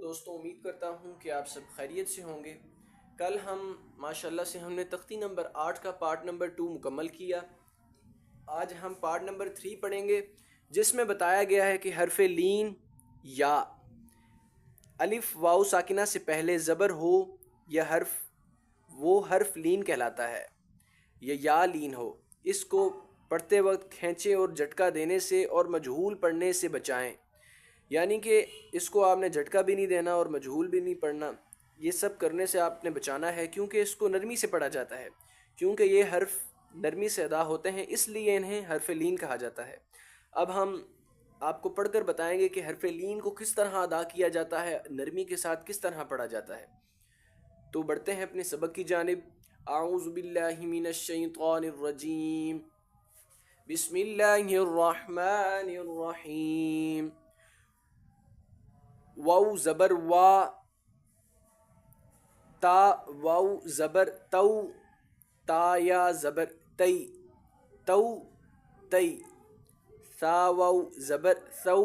دوستوں، امید کرتا ہوں کہ آپ سب خیریت سے ہوں گے۔ کل ماشاءاللہ سے ہم نے تختی نمبر 8 کا پارٹ نمبر 2 مکمل کیا۔ آج ہم پارٹ نمبر 3 پڑھیں گے، جس میں بتایا گیا ہے کہ حرف لین یا الف واو ساکنہ سے پہلے زبر ہو یا وہ حرف لین کہلاتا ہے، یا لین ہو۔ اس کو پڑھتے وقت کھینچے اور جھٹکا دینے سے اور مجہول پڑھنے سے بچائیں، یعنی کہ اس کو آپ نے جھٹکا بھی نہیں دینا اور مجہول بھی نہیں پڑھنا۔ یہ سب کرنے سے آپ نے بچانا ہے، کیونکہ اس کو نرمی سے پڑھا جاتا ہے، کیونکہ یہ حرف نرمی سے ادا ہوتے ہیں، اس لیے انہیں حرف لین کہا جاتا ہے۔ اب ہم آپ کو پڑھ کر بتائیں گے کہ حرف لین کو کس طرح ادا کیا جاتا ہے، نرمی کے ساتھ کس طرح پڑھا جاتا ہے۔ تو بڑھتے ہیں اپنے سبق کی جانب۔ اعوذ باللہ من الشیطان الرجیم، بسم اللہ الرحمن الرحیم۔ واو زبر وا، تا واو زبر تو، تا یا زبر تی، تو تی۔ ثا واو زبر ثو،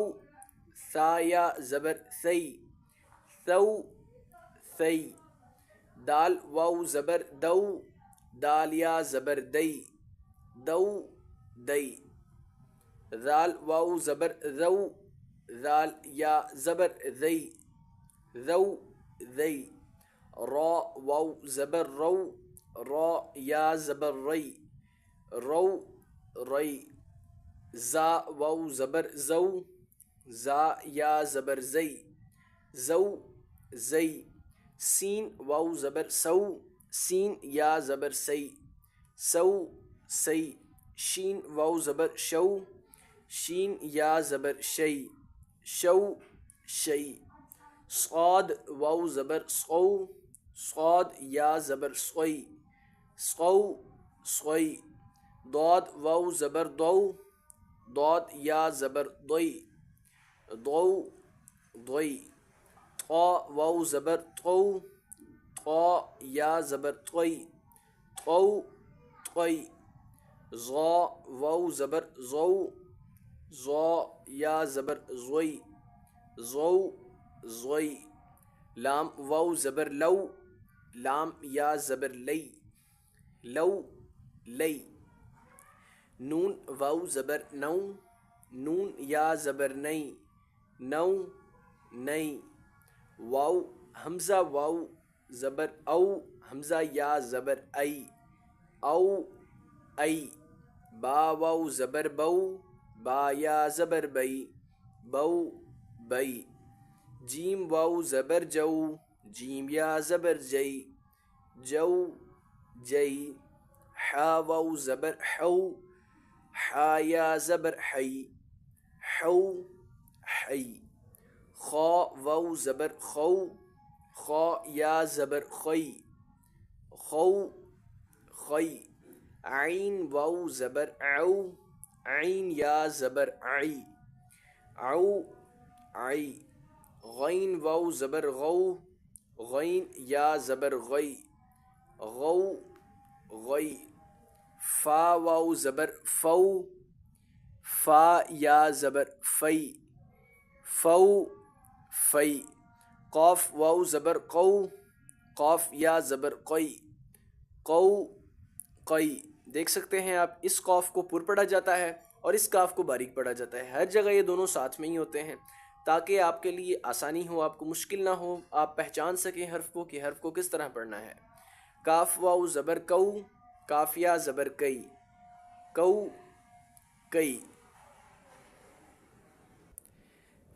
ثا یا زبر ثی، ثو ثی۔ دال واو زبر دو، دال یا زبر دی، دو دی۔ ذال واو زبر ذو، ذال یا زبر ذی، ذو ذی۔ را واو زبر رو، را یا زبر ری، رو ری۔ زا واو زبر زو، زا یا زبر زی، زو زی۔ سین واو زبر سو، سین یا زبر سی، سو سی۔ شین واو زبر شو، شین یا زبر شی، شو شی۔ صاد واو زبر صو، صاد یا زبر صوی، صو صوی۔ ضاد واو زبر ضو، ضاد یا زبر ضی، ضو ضی۔ طا واو زبر طو، طا یا زبر طوی، طو طوی۔ ظا واو زبر ضو، ضا یا زبر ضوی، ضو ضوی۔ لام واو زبر لو، لام یا زبر لی، لو لی۔ نون واو زبر نو، نون یا زبر نئی، نو نئی۔ واو حمزہ واو زبر او، حمزہ یا زبر ای، او ای۔ با واو زبر بو، با یا زبر بئی، بو بئی۔ جیم واو زبر جو، جیم یا زبر جئی، جو جئی۔ حا واو زبر حو، حا یا زبر حی، حو حی۔ خا واو زبر خو، خا یا زبر خی، خو خی۔ عین واو زبر عو، عین یا زبر عی، عو عی۔ غین واو زبر غو، غین یا زبر غی، غو غی۔ فا واو زبر فو، فا یا زبر فی، فو فی۔ قاف واو زبر قو، قاف یا زبر قی، قو قی۔ دیکھ سکتے ہیں آپ، اس قاف کو پر پڑھا جاتا ہے اور اس قاف کو باریک پڑھا جاتا ہے۔ ہر جگہ یہ دونوں ساتھ میں ہی ہوتے ہیں، تاکہ آپ کے لیے آسانی ہو، آپ کو مشکل نہ ہو، آپ پہچان سکیں حرف کو کہ حرف کو کس طرح پڑھنا ہے۔ کاف واو زبر کو، کاف یا زبر کئی، کو کئی۔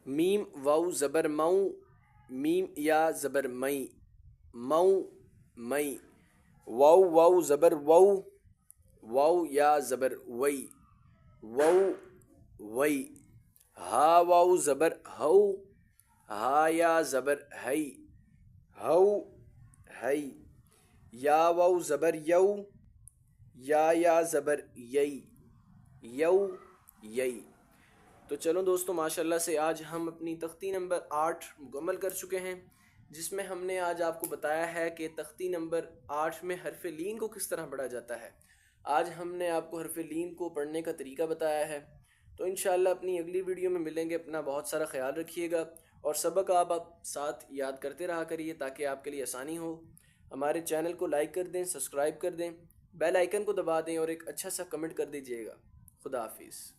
میم واو زبر مو، میم یا زبر مئی، مو مئی۔ واو واو زبر وو، واو یا زبر وئی، وو وئی۔ ہا واو زبر ہو، ہا یا زبر ہئی، ہو ہئی۔ یا واو زبر یو، یا زبر یئی، یو یئی۔ تو چلو دوستو، ماشاءاللہ سے آج ہم اپنی تختی نمبر 8 مکمل کر چکے ہیں، جس میں ہم نے آج آپ کو بتایا ہے کہ تختی نمبر 8 میں حرف لین کو کس طرح پڑھا جاتا ہے۔ آج ہم نے آپ کو حرف لین کو پڑھنے کا طریقہ بتایا ہے۔ تو انشاءاللہ اپنی اگلی ویڈیو میں ملیں گے۔ اپنا بہت سارا خیال رکھیے گا، اور سبق آپ ساتھ یاد کرتے رہا کریے تاکہ آپ کے لیے آسانی ہو. ہمارے چینل کو لائک کر دیں، سبسکرائب کر دیں، بیل آئیکن کو دبا دیں اور ایک اچھا سا کمنٹ کر دیجیے گا. خدا حافظ.